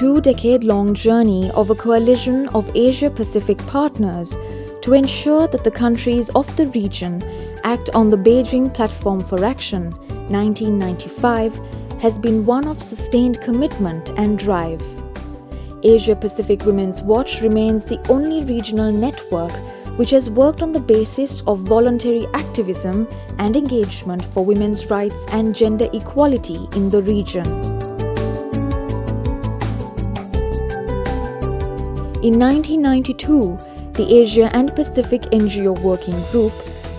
2-decade-long journey of a coalition of Asia-Pacific partners to ensure that the countries of the region act on the Beijing Platform for Action, 1995, has been one of sustained commitment and drive. Asia-Pacific Women's Watch remains the only regional network which has worked on the basis of voluntary activism and engagement for women's rights and gender equality in the region. In 1992, the Asia and Pacific NGO Working Group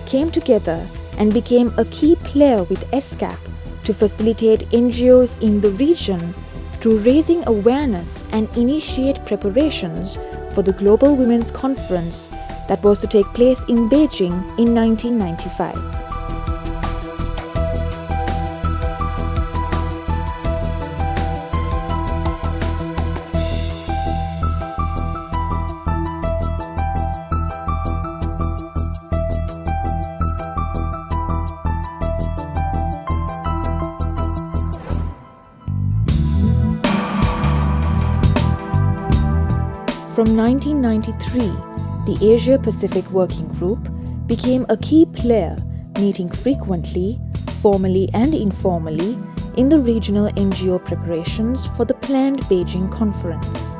came together and became a key player with SCAP to facilitate NGOs in the region through raising awareness and initiate preparations for the Global Women's Conference that was to take place in Beijing in 1995. From 1993, the Asia-Pacific Working Group became a key player, meeting frequently, formally and informally, in the regional NGO preparations for the planned Beijing conference.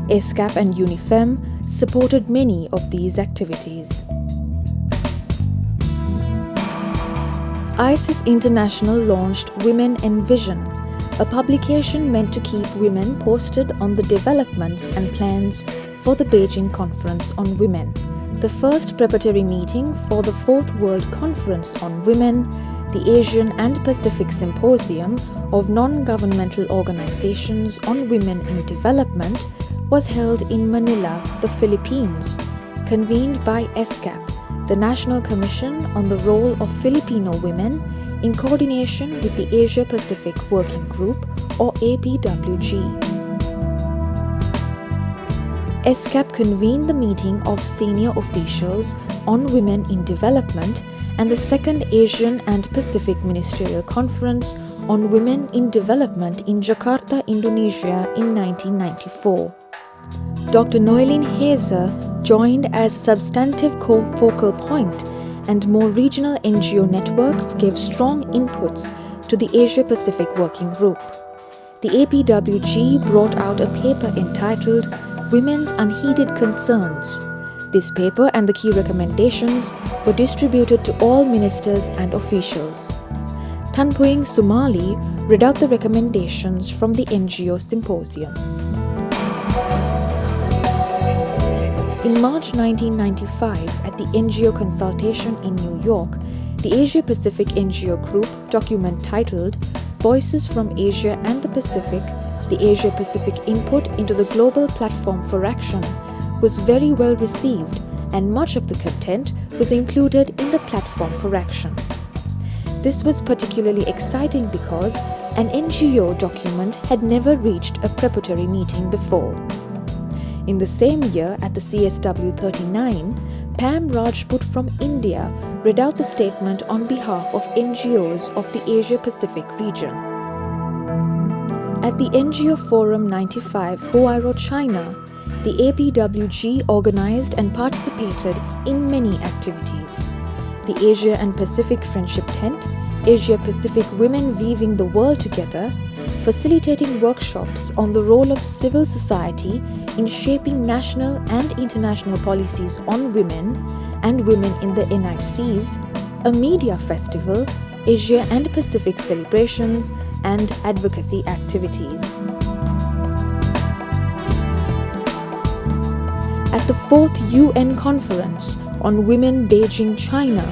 SCAP and UNIFEM supported many of these activities. ISIS International launched Women Envision, a publication meant to keep women posted on the developments and plans for the Beijing Conference on Women, the first preparatory meeting for the Fourth World Conference on Women, the Asian and Pacific Symposium of Non-Governmental Organizations on Women in Development, was held in Manila, the Philippines, convened by SCAP, the National Commission on the Role of Filipino Women, in coordination with the Asia-Pacific Working Group, or APWW. SCAP convened the meeting of senior officials on women in development and the Second Asian and Pacific Ministerial Conference on Women in Development in Jakarta, Indonesia in 1994. Dr. Noeline Hazer joined as substantive co-focal point, and more regional NGO networks gave strong inputs to the Asia-Pacific Working Group. The APWG brought out a paper entitled Women's Unheeded Concerns. This paper and the key recommendations were distributed to all ministers and officials. Tanpuing Sumali read out the recommendations from the NGO Symposium. In March 1995, at the NGO consultation in New York, the Asia-Pacific NGO Group document titled Voices from Asia and the Pacific, the Asia-Pacific Input into the Global Platform for Action, was very well received, and much of the content was included in the Platform for Action. This was particularly exciting because an NGO document had never reached a preparatory meeting before. In the same year, at the CSW 39, Pam Rajput from India read out the statement on behalf of NGOs of the Asia-Pacific region. At the NGO Forum 95, Huairou, China, the APWG organized and participated in many activities. The Asia and Pacific Friendship Tent, Asia-Pacific Women Weaving the World Together, facilitating workshops on the role of civil society in shaping national and international policies on women and women in the NICs, a media festival, Asia and Pacific celebrations, and advocacy activities. At the 4th UN Conference on Women Beijing, China,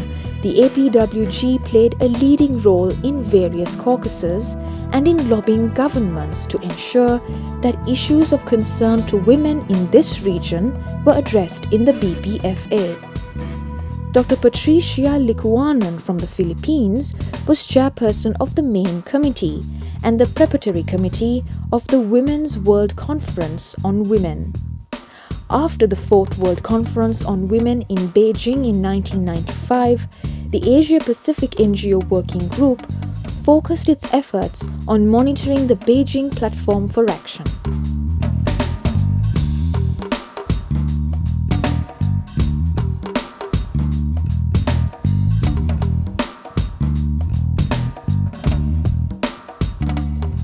the APWG played a leading role in various caucuses and in lobbying governments to ensure that issues of concern to women in this region were addressed in the BPFA. Dr. Patricia Likuanan from the Philippines was chairperson of the main committee and the preparatory committee of the Women's World Conference on Women. After the Fourth World Conference on Women in Beijing in 1995, the Asia-Pacific NGO Working Group focused its efforts on monitoring the Beijing Platform for Action.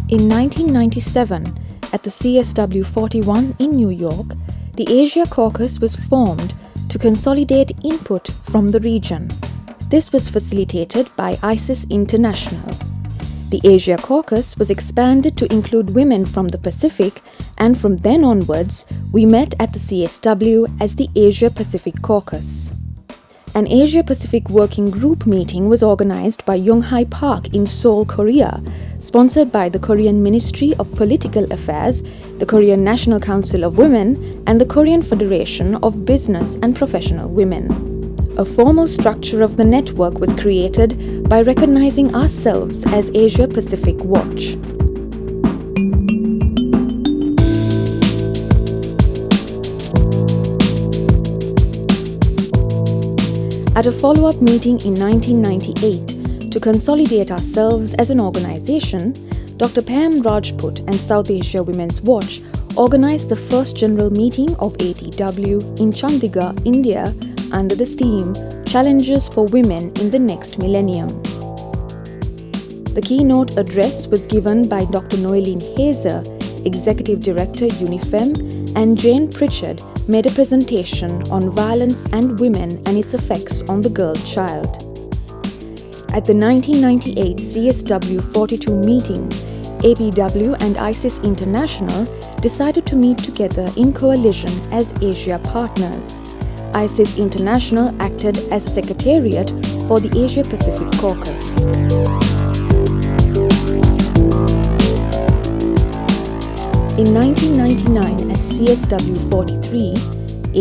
In 1997, at the CSW 41 in New York, the Asia Caucus was formed to consolidate input from the region. This was facilitated by ISIS International. The Asia Caucus was expanded to include women from the Pacific, and from then onwards, we met at the CSW as the Asia Pacific Caucus. An Asia Pacific Working Group meeting was organized by Yonghai Park in Seoul, Korea, sponsored by the Korean Ministry of Political Affairs, the Korean National Council of Women, and the Korean Federation of Business and Professional Women. A formal structure of the network was created by recognizing ourselves as Asia Pacific Watch. At a follow-up meeting in 1998, to consolidate ourselves as an organization, Dr. Pam Rajput and South Asia Women's Watch organized the first general meeting of APW in Chandigarh, India, under the theme Challenges for Women in the Next Millennium. The keynote address was given by Dr. Noeline Hazer, Executive Director UNIFEM, and Jane Pritchard made a presentation on violence and women and its effects on the girl child. At the 1998 CSW 42 meeting, APW and ISIS International decided to meet together in coalition as Asia partners. ISIS International acted as a secretariat for the Asia Pacific Caucus. In 1999 at CSW 43,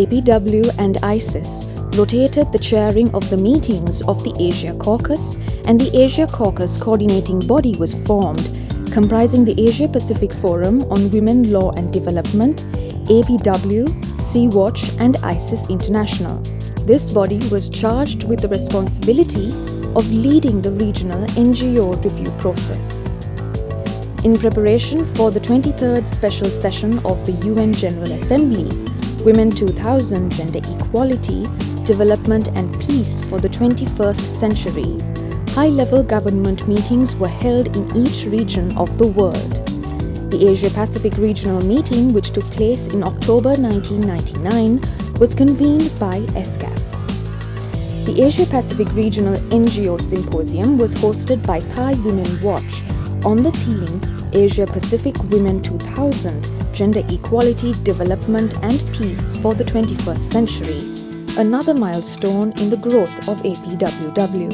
APW and ISIS rotated the chairing of the meetings of the Asia Caucus, and the Asia Caucus coordinating body was formed, comprising the Asia Pacific Forum on Women, Law and Development, APW, Sea-Watch and ISIS International. This body was charged with the responsibility of leading the regional NGO review process. In preparation for the 23rd Special Session of the UN General Assembly, Women 2000 Gender Equality, Development and Peace for the 21st Century, high-level government meetings were held in each region of the world. The Asia-Pacific Regional Meeting, which took place in October 1999, was convened by ESCAP. The Asia-Pacific Regional NGO Symposium was hosted by Thai Women Watch on the theme Asia-Pacific Women 2000, Gender Equality, Development and Peace for the 21st Century, another milestone in the growth of APWW.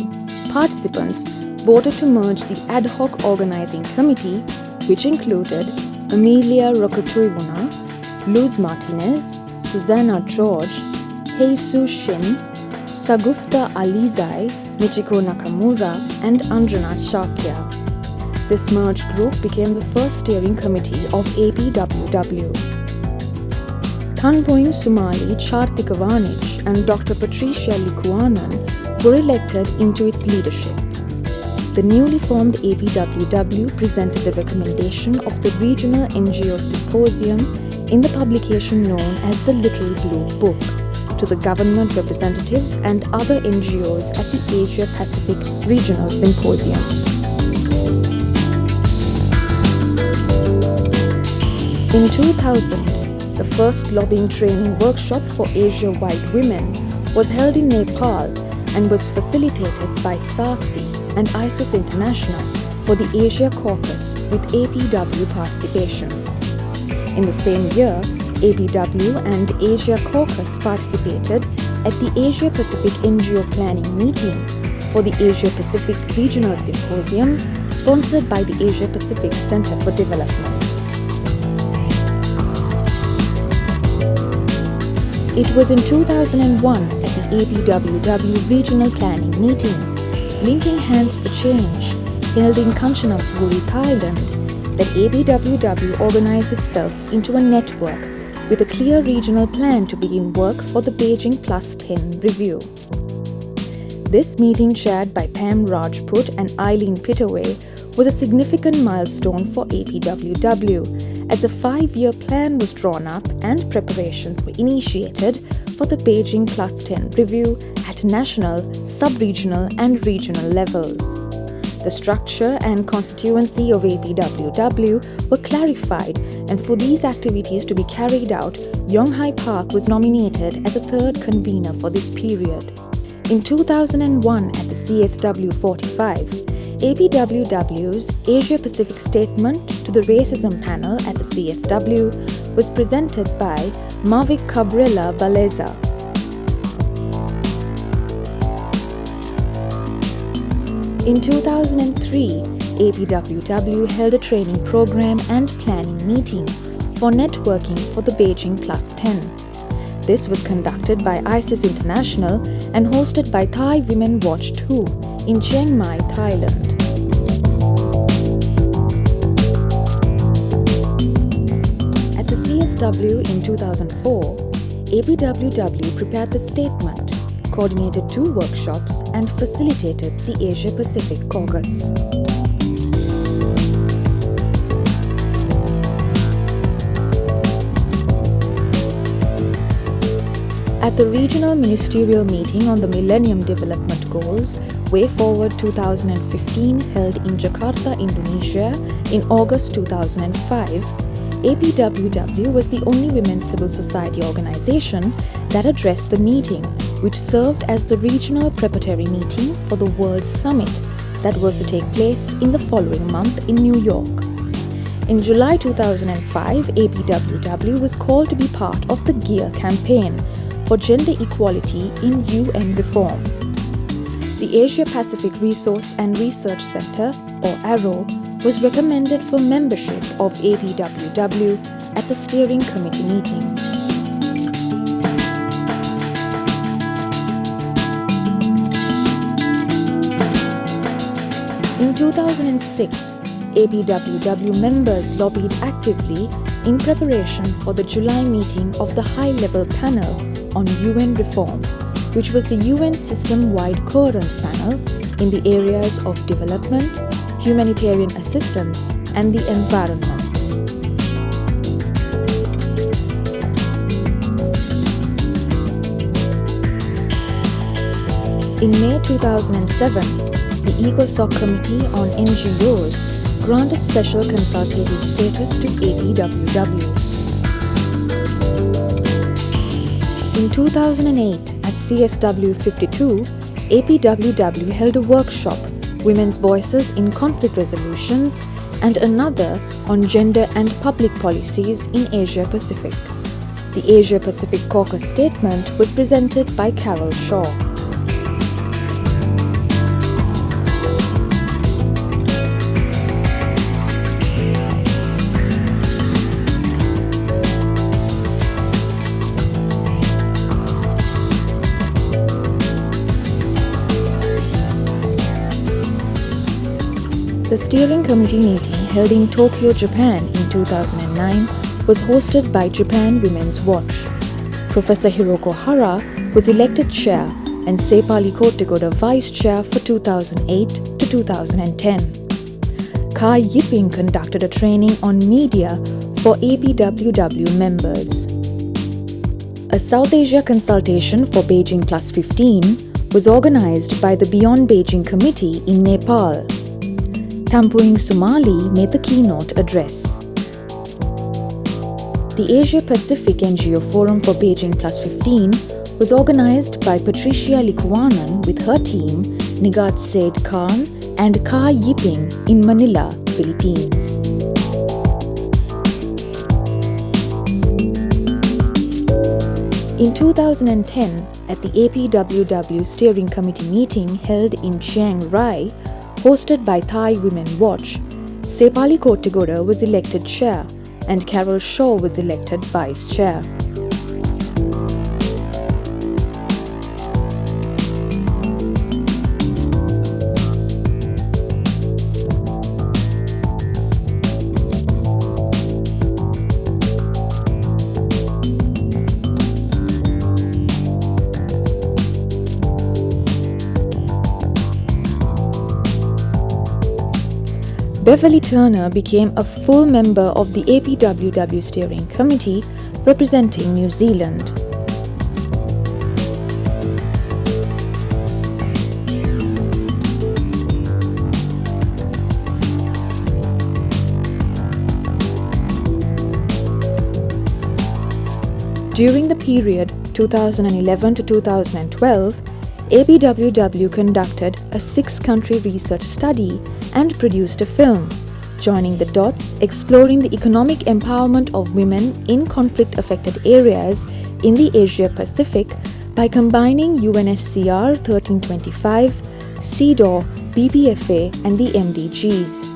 Participants voted to merge the ad hoc organizing committee, which included Amelia Rokotuivuna, Luz Martinez, Susanna George, Heisu Shin, Sagufta Alizai, Michiko Nakamura, and Anjana Shakya. This merged group became the first steering committee of APWW. Thanpoing Sumali Chartikavanich and Dr. Patricia Likuanan were elected into its leadership. The newly formed APWW presented the recommendation of the Regional NGO Symposium in the publication known as the Little Blue Book to the government representatives and other NGOs at the Asia Pacific Regional Symposium. In 2000, the first lobbying training workshop for Asia-wide women was held in Nepal and was facilitated by SARTHI and ISIS International for the Asia Caucus with APW participation. In the same year, APW and Asia Caucus participated at the Asia Pacific NGO Planning Meeting for the Asia Pacific Regional Symposium sponsored by the Asia Pacific Center for Development. It was in 2001 at the APWW Regional Planning Meeting, Linking Hands for Change, held in Kanchanaburi, Thailand, that APWW organized itself into a network with a clear regional plan to begin work for the Beijing +10 review. This meeting, chaired by Pam Rajput and Eileen Pittaway, was a significant milestone for APWW, as a 5-year plan was drawn up and preparations were initiated for the Beijing +10 review at national, sub-regional and regional levels. The structure and constituency of APWW were clarified, and for these activities to be carried out, Yonghai Park was nominated as a third convener for this period. In 2001 at the CSW 45, APWW's Asia Pacific Statement to the Racism Panel at the CSW was presented by Mavic Cabrera Baleza. In 2003, APWW held a training program and planning meeting for networking for the Beijing +10. This was conducted by ISIS International and hosted by Thai Women Watch 2 in Chiang Mai, Thailand. At the CSW in 2004, APWW prepared the statement, coordinated 2 workshops and facilitated the Asia Pacific Caucus. At the Regional Ministerial Meeting on the Millennium Development Goals, Way Forward 2015 held in Jakarta, Indonesia in August 2005, APWW was the only women's civil society organization that addressed the meeting, which served as the regional preparatory meeting for the World Summit that was to take place in the following month in New York. In July 2005, APWW was called to be part of the GEAR campaign for gender equality in UN reform. The Asia Pacific Resource and Research Center, or ARRO, was recommended for membership of APWW at the steering committee meeting. In 2006, APWW members lobbied actively in preparation for the July meeting of the High-Level Panel on UN Reform, which was the UN System-Wide Coherence Panel in the areas of development, humanitarian assistance, and the environment. In May 2007, the ECOSOC Committee on NGOs granted special consultative status to APWW. In 2008, at CSW 52, APWW held a workshop, Women's Voices in Conflict Resolutions, and another on Gender and Public Policies in Asia Pacific. The Asia Pacific Caucus statement was presented by Carol Shaw. The steering committee meeting held in Tokyo, Japan in 2009 was hosted by Japan Women's Watch. Professor Hiroko Hara was elected chair and Sepali Kotegoda vice chair for 2008 to 2010. Kai Yiping conducted a training on media for APWW members. A South Asia consultation for Beijing +15 was organized by the Beyond Beijing Committee in Nepal. Tampuing Sumali made the keynote address. The Asia Pacific NGO Forum for Beijing +15 was organized by Patricia Likuanan with her team, Nigat Said Khan and Kai Yiping in Manila, Philippines. In 2010, at the APWW Steering Committee meeting held in Chiang Rai, hosted by Thai Women Watch, Sepali Kotegoda was elected chair and Carol Shaw was elected vice chair. Beverly Turner became a full member of the APWW Steering Committee representing New Zealand. During the period 2011 to 2012, APWW conducted a 6-country research study and produced a film, Joining the Dots, exploring the economic empowerment of women in conflict-affected areas in the Asia-Pacific by combining UNHCR 1325, CEDAW, BPFA and the SDGs.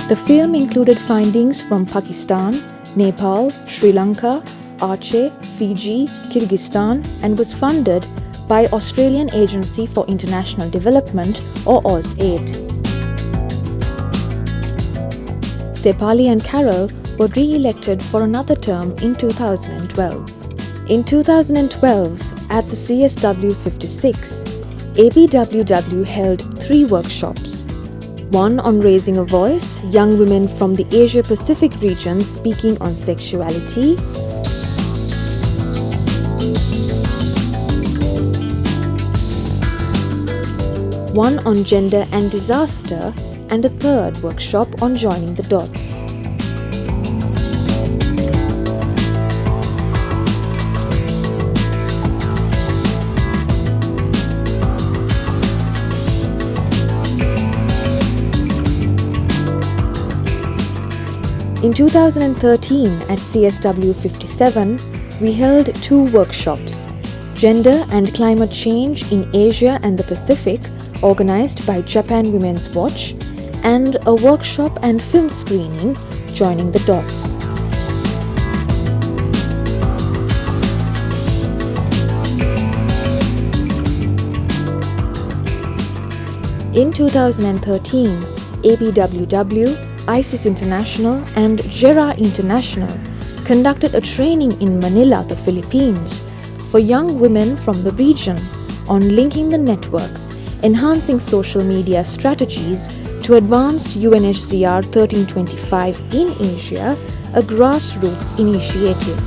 The film included findings from Pakistan, Nepal, Sri Lanka, Aceh, Fiji, Kyrgyzstan and was funded by Australian Agency for International Development or AusAid. Sepali and Carroll were re-elected for another term in 2012. In 2012, at the CSW 56, APWW held 3 workshops. One on raising a voice, young women from the Asia-Pacific region speaking on sexuality. One on gender and disaster, and a third workshop on joining the dots. In 2013 at CSW 57, we held 2 workshops, Gender and Climate Change in Asia and the Pacific, organized by Japan Women's Watch, and a workshop and film screening, Joining the Dots. In 2013, APWW, ISIS International and JERA International conducted a training in Manila, the Philippines, for young women from the region on linking the networks, enhancing social media strategies to advance UNHCR 1325 in Asia, a grassroots initiative.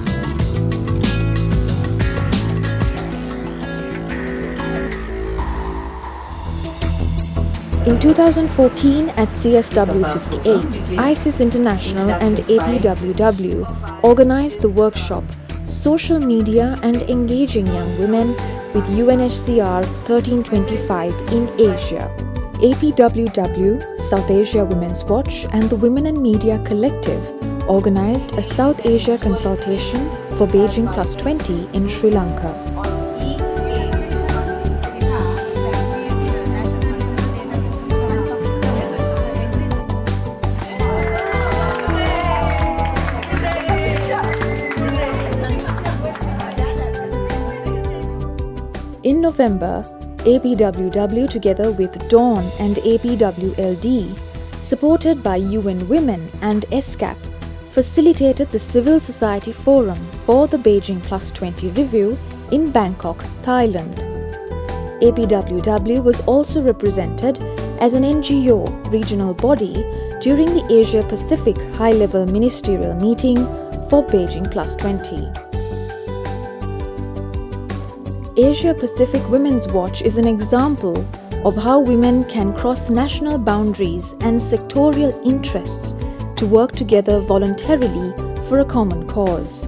In 2014 at CSW 58, ISIS International and APWW organized the workshop Social Media and Engaging Young Women with UNHCR 1325 in Asia. APWW, South Asia Women's Watch and the Women and Media Collective organized a South Asia consultation for Beijing +20 in Sri Lanka. In November, APWW together with Dawn and APWLD, supported by UN Women and ESCAP, facilitated the Civil Society Forum for the Beijing +20 review in Bangkok, Thailand. APWW was also represented as an NGO regional body during the Asia-Pacific High-Level Ministerial Meeting for Beijing +20. Asia-Pacific Women's Watch is an example of how women can cross national boundaries and sectorial interests to work together voluntarily for a common cause.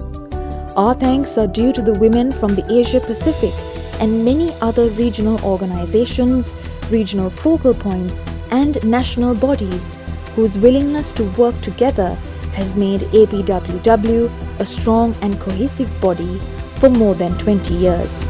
Our thanks are due to the women from the Asia-Pacific and many other regional organizations, regional focal points, and national bodies whose willingness to work together has made APWW a strong and cohesive body for more than 20 years.